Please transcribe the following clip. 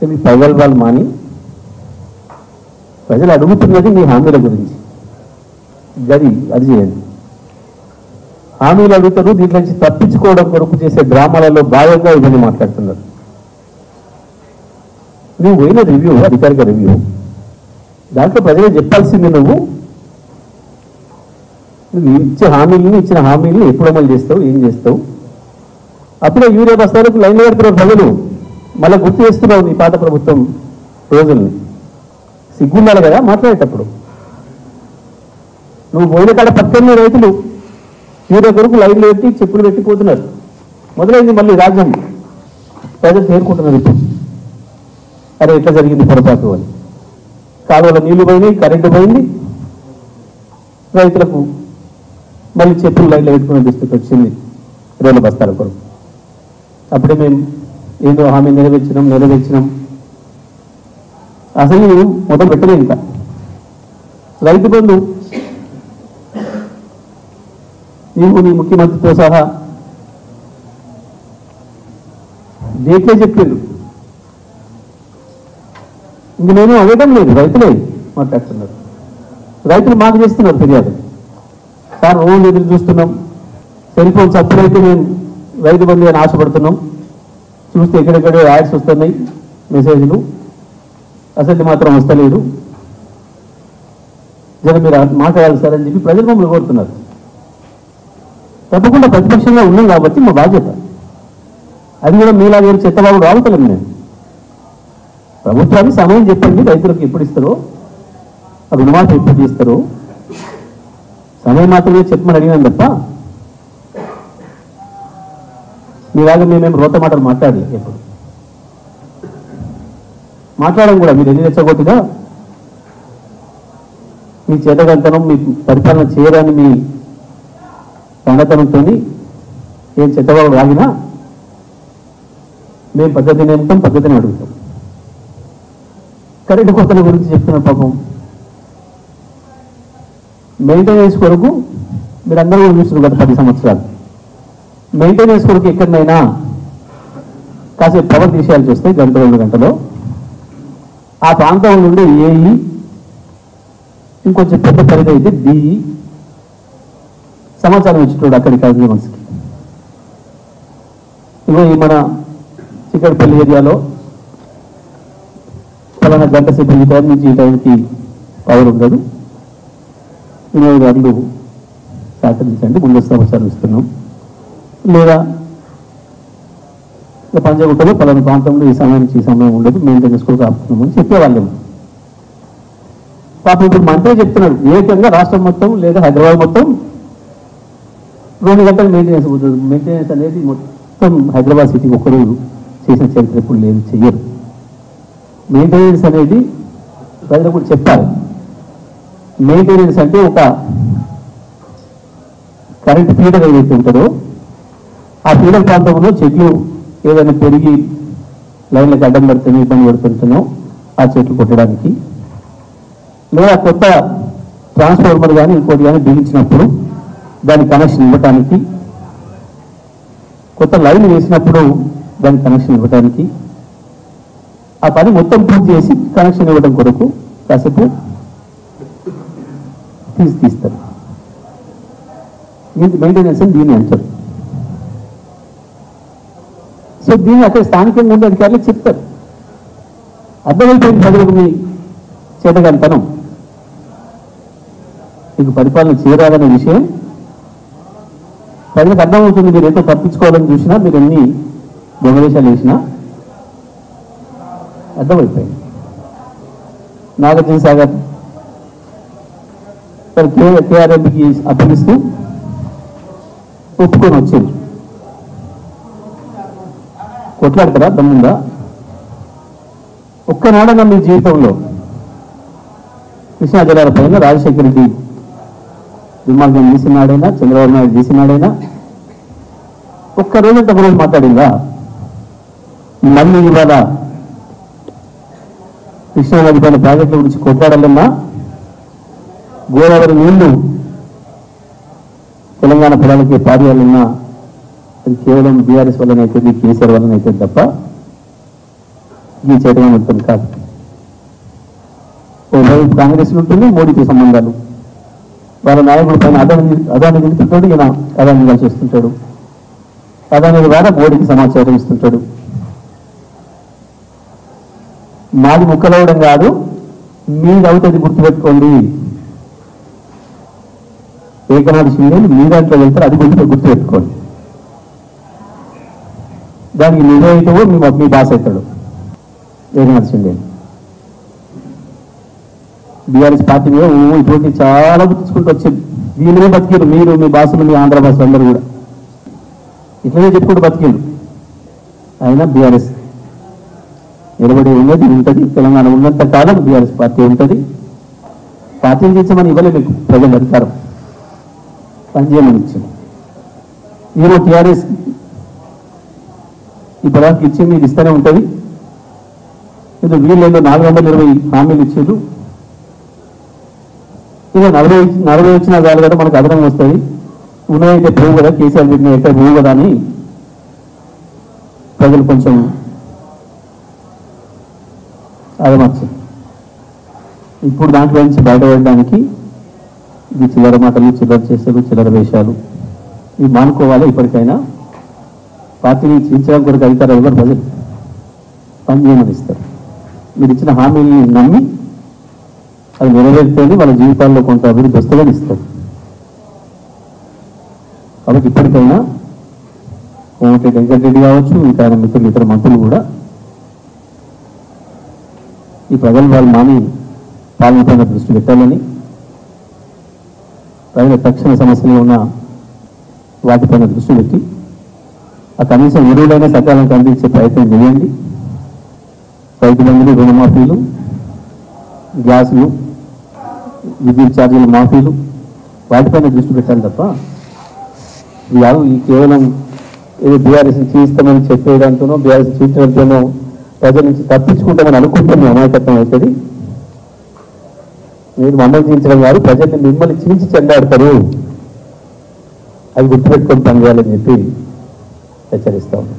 మీ పగల్వాళ్ళు మాని ప్రజలు అడుగుతున్నది మీ హామీల గురించి. అది చేయండి. హామీలు అడుగుతారు, దీంట్లో నుంచి తప్పించుకోవడం కొరకు చేసే డ్రామాలలో భాగంగా ఇవన్నీ మాట్లాడుతున్నారు. నువ్వు పోయిన రివ్యూ, అధికారిక రివ్యూ, దాంట్లో ప్రజలు చెప్పాల్సింది నువ్వు ఇచ్చిన హామీలను ఎప్పుడు అమలు చేస్తావు, ఏం చేస్తావు. అప్పుడే యూరియా బస్తాలకు లైన్లు పెడుతున్నారు ప్రజలు. మళ్ళీ గుర్తు చేస్తున్నావు నీ పాత ప్రభుత్వం రోజుల్ని. సిగ్గుండాలి కదా మాట్లాడేటప్పుడు. నువ్వు పోయిన కాడ పక్కనే రైతులు యూరియా కొరకు లైన్లు పెట్టి చెప్పులు పెట్టిపోతున్నారు. మొదలైంది మళ్ళీ రాజ్యం. ప్రజలు చేరుకుంటున్నారు ఇప్పుడు. అరే ఎట్లా జరిగింది పొరపాటు అని. కాలువల నీళ్లు పోయినాయి, కరెంటు పోయింది, రైతులకు మళ్ళీ చెప్పులు లైన్లో పెట్టుకునే దుస్థితి వచ్చింది రైలు బస్తాల కొరకు. అప్పుడే మేము ఏదో హామీ నెరవేర్చినాం. అసలు మొదలు పెట్టలేదు. ఇంకా రైతు బంధు నీవు నీ ముఖ్యమంత్రితో సహా డేట్లే చెప్పారు. ఇంక నేను అడగడం లేదు, రైతులే మాట్లాడుతున్నారు. రైతులు మాకు చేస్తున్నారు ఫిర్యాదు. సార్ రోజు ఎదురు చూస్తున్నాం, సెల్ ఫోన్స్ అప్పుడైతే మేము రైతు బంధు అని ఆశపడుతున్నాం, చూస్తే ఎక్కడెక్కడో యాడ్స్ వస్తున్నాయి, మెసేజ్లు, అసలు మాత్రం వస్తలేదు, జర మీరు మాట్లాడాలి సార్ అని చెప్పి ప్రజలు మమ్మల్ని కోరుతున్నారు. తప్పకుండా ప్రతిపక్షంగా ఉన్నాం కాబట్టి మా బాధ్యత. అది కూడా మీలా వేరు చెత్తబాబు రావుతలేము. నేను ప్రభుత్వానికి సమయం చెప్పండి, రైతులకు ఎప్పుడు ఇస్తారో, ఆ రుణమాఫీ ఎప్పుడు చేస్తారో సమయం మాత్రమే చెప్పమని అడిగినాను తప్ప మీలాగా మేమేం రోత మాటలు మాట్లాడలేదు. ఎప్పుడు మాట్లాడడం కూడా మీరు ఎన్ని రెచ్చగొట్టినా మీ చేతగంతనం, మీ పరిపాలన చేయడాన్ని మీ సంగతనంతో ఏం చెత్తవాళ్ళు రాగినా మేము పద్ధతిని ఏమిటాం, పద్ధతిని అడుగుతాం. కరెంటు కొత్తల గురించి చెప్తున్న పాపం మెయింటెనెన్స్ కొరకు మీరు అందరూ కూడా చూస్తున్నారు గత 10 సంవత్సరాలు. మెయింటెనెన్స్ కొరకు ఎక్కడైనా కాసేపు పవర్ తీసేయాల్సి వస్తే 1-2 గంటలో ఆ ప్రాంతం నుండి ఏఈ, ఇంకొంచెం పెద్ద పరిధి అయితే డిఈ సమాచారం ఇచ్చేటోడు అక్కడికి కన్జ్యూమర్స్కి. ఇగో ఈ మన చిక్కడపల్లి ఏరియాలో ఫలానా గంట సేపు ఈ టైం నుంచి ఈ టైంకి పవర్ ఉండదు, వినియోగదారులు సహకరించండి, ముందు సమాచారం ఇస్తున్నాం. లేదా పంజగుట్టలో పలానా ప్రాంతంలో ఈ సమయం నుంచి ఈ సమయం ఉండదు, మెయింటెనెన్స్ కూడా ఆపుతున్నాం అని చెప్పేవాళ్ళము. పాపం ఇప్పుడు మంత్రి చెప్తున్నాడు ఏకంగా రాష్ట్రం మొత్తం లేదా హైదరాబాద్ మొత్తం 2 గంటలు మెయింటెనెన్స్ అవుతుంది. మెయింటెనెన్స్ అనేది మొత్తం హైదరాబాద్ సిటీకి ఒక్కరోజు చేసిన చరిత్ర ఇప్పుడు లేదు, చెయ్యరు. మెయింటెనెన్స్ అనేది ప్రజలకు కూడా చెప్పాలి. మెయింటెనెన్స్ అంటే ఒక కరెంట్ ఫీడర్ ఏదైతే ఉంటుందో ఆ ఫీడర్ ప్రాంతంలో చెట్లు ఏదైనా పెరిగి లైన్లకు అడ్డం పడుతుంది, ఇబ్బంది పడుతుంటున్నాం ఆ చెట్లు కొట్టడానికి, లేదా కొత్త ట్రాన్స్ఫార్మర్ కానీ ఇంకోటి కానీ బిగించినప్పుడు దానికి కనెక్షన్ ఇవ్వటానికి, కొత్త లైన్ వేసినప్పుడు దానికి కనెక్షన్ ఇవ్వటానికి, ఆ పని మొత్తం పూర్తి చేసి కనెక్షన్ ఇవ్వడం కొరకు కాసేపు తీస్తారు. మెయింటెనెన్స్ అని దీన్ని అంటారు. సో దీన్ని అక్కడ స్థానికంగా ఉండే అధికారులు చెప్తారు. అర్థమైపోయింది ప్రజలకు మీ చేతగంతనం, మీకు పరిపాలన చేయరాదనే విషయం ప్రజలకు అర్థమవుతుంది. మీరు ఎంతో తప్పించుకోవాలని చూసినా, మీరు ఎన్ని దొంగవేషాలు వేసినా అర్థమైపోయింది. నాగార్జున సాగర్ కేఆర్ఎంకి అప్పగిస్తూ ఒప్పుకొని వచ్చేది. కొట్లాడతారా దమ్ముందా? ఒక్కనాడన్నా మీ జీవితంలో కృష్ణా జలాల పైన రాజశేఖర రెడ్డి దుర్మార్గం చేసినాడైనా, చంద్రబాబు నాయుడు చేసినాడైనా ఒక్కరోజు రోజు మాట్లాడిందా? మళ్ళీ ఇవాళ కృష్ణా నది పైన ప్రాజెక్టుల గురించి కొట్లాడాలన్నా, గోదావరి నీళ్లు తెలంగాణ పొలాలకి పారేయాలన్నా అది కేవలం బీఆర్ఎస్ వల్లనైతే, కేసీఆర్ వల్లనైతే తప్ప ఈ చేయడం ఉంటుంది కాదు. ఓవైపు కాంగ్రెస్ ఉంటుంది, మోడీతో సంబంధాలు, వాళ్ళ నాయకుడు పైన అదాన్ని నిలుపుతుంటాడు, ఈయన అదాన్ని కలిసి వస్తుంటాడు, అదాని ద్వారా మోడీకి సమాచారం ఇస్తుంటాడు. మాది ముక్కలవడం కాదు, మీది అవుతుంది గుర్తుపెట్టుకోండి. ఏకనాథ్ షిండే మీ దాంట్లో వెళ్తారు, అది గుర్తుపెట్టుకోండి. దానికి నిజమైతే మీ బాస్ అవుతాడు ఏకనాథ్ షిండే. బీఆర్ఎస్ పార్టీ మీద ఇటువంటి చాలా గుర్తుంచుకుంటూ వచ్చింది. దీనినే బతికిరు మీరు, మీ బాసులు, మీ ఆంధ్ర భాషలు అందరూ కూడా ఇట్లనే చెప్పుకుంటూ బతికిండు. అయినా బీఆర్ఎస్ నిలబడి ఉన్నది ఉంటుంది. తెలంగాణ ఉన్నంత కాలం బీఆర్ఎస్ పార్టీ ఉంటుంది. పార్టీని చేసామని ఇవ్వలే మీకు ప్రజల అధికారం, పనిచేయమని ఇచ్చింది. మీరు టీఆర్ఎస్ ఈ పదానికి ఇచ్చింది, ఇది ఇస్తూనే ఉంటుంది. ఇది వీళ్ళేదో 420 హామీలు ఇచ్చారు. ఇక 40 వచ్చినా చాలు కదా, మనకు అదనం వస్తుంది. ఉన్నాయంటే పోవు కదా, కేసీఆర్ పెట్టిన ఎక్కడ పోవు కదా అని ప్రజలు కొంచెం అదమర్చారు. ఇప్పుడు దాంట్లో నుంచి బయటపడడానికి ఇది చిల్లర మాటలు, చిల్లర చేస్తారు, చిల్లర వేషాలు ఇవి మానుకోవాలి. ఇప్పటికైనా పార్టీని చీల్చడం కొరకు అధికారులు ఎవరు ప్రజలు పని చేయమని ఇస్తారు. మీరు ఇచ్చిన హామీని నమ్మి అది నెరవేర్తేనే వాళ్ళ జీవితాల్లో కొంత అభివృద్ధి వస్తుందని ఇస్తారు. కాబట్టి ఇప్పటికైనా కోమటిరెడ్డి వెంకటరెడ్డి కావచ్చు, ఇంకా ఆయన మిత్రులు, ఇతర మంత్రులు కూడా ఈ ప్రజలు వాళ్ళు మాని పాలన పైన దృష్టి పెట్టాలని, ప్రజల తక్షణ సమస్యలు ఉన్న వాటిపైన దృష్టి పెట్టి ఆ కనీసం ఎరువులైనా సకాలంగా అందించే ప్రయత్నం చేయండి. రైతు బంధులు, రుణమాఫీలు, గ్యాసులు, విద్యుత్ ఛార్జీల మాఫీలు వాటిపైన దృష్టి పెట్టాలి తప్ప ఈ కేవలం ఏదో బీఆర్ఎస్ చేయిస్తామని చెప్పేయడంతోనో, బీఆర్ఎస్ చేయించడంతోనో ప్రజల నుంచి తప్పించుకుంటామని అనుకుంటే మీ అమాయకత్వం అవుతుంది. మీరు మమ్మల్ని చీల్చడం కాదు, ప్రజల్ని మిమ్మల్ని చీల్చి చెండాడతారు. అది గుర్తుపెట్టుకొని పనిచేయాలని చెప్పి హెచ్చరిస్తా ఉన్నాం.